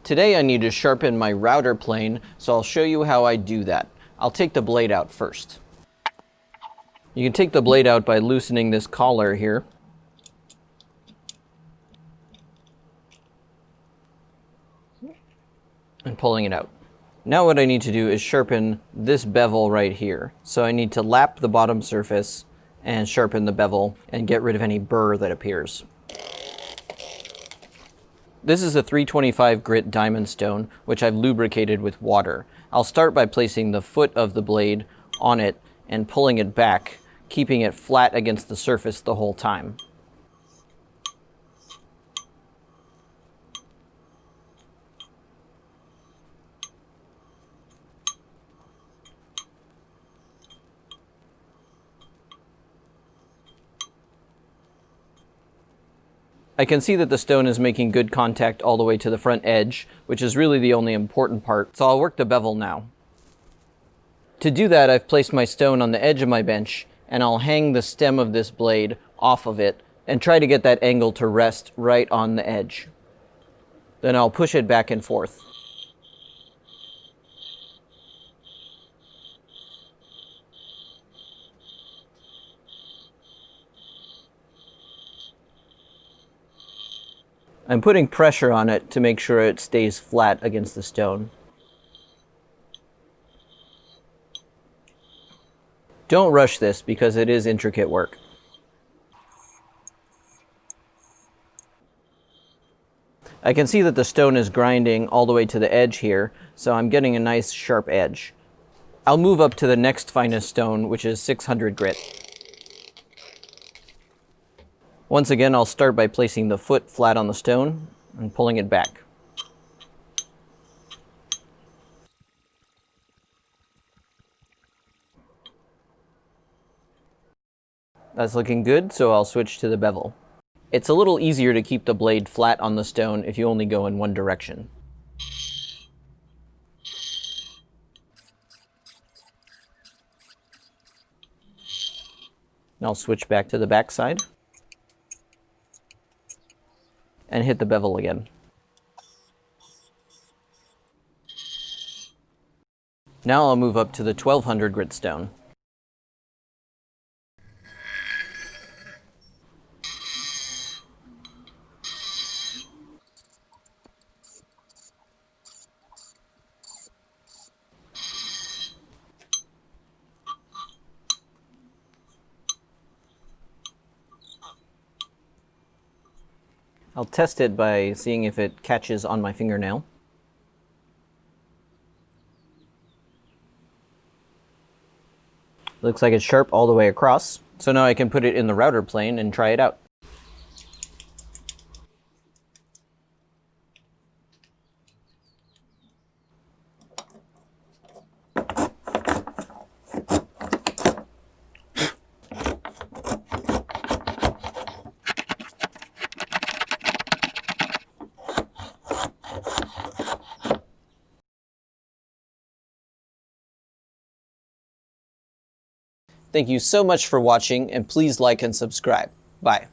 Today I need to sharpen my router plane, so I'll show you how I do that. I'll take the blade out first. You can take the blade out by loosening this collar here. And pulling it out. Now what I need to do is sharpen this bevel right here. So I need to lap the bottom surface and sharpen the bevel and get rid of any burr that appears. This is a 325 grit diamond stone, which I've lubricated with water. I'll start by placing the foot of the blade on it and pulling it back, keeping it flat against the surface the whole time. I can see that the stone is making good contact all the way to the front edge, which is really the only important part, so I'll work the bevel now. To do that, I've placed my stone on the edge of my bench, and I'll hang the stem of this blade off of it and try to get that angle to rest right on the edge. Then I'll push it back and forth. I'm putting pressure on it to make sure it stays flat against the stone. Don't rush this because it is intricate work. I can see that the stone is grinding all the way to the edge here, so I'm getting a nice sharp edge. I'll move up to the next finest stone, which is 600 grit. Once again, I'll start by placing the foot flat on the stone and pulling it back. That's looking good, so I'll switch to the bevel. It's a little easier to keep the blade flat on the stone if you only go in one direction. I'll switch back to the back side and hit the bevel again. Now I'll move up to the 1200 grit stone. I'll test it by seeing if it catches on my fingernail. Looks like it's sharp all the way across, so now I can put it in the router plane and try it out. Thank you so much for watching, and please like and subscribe. Bye.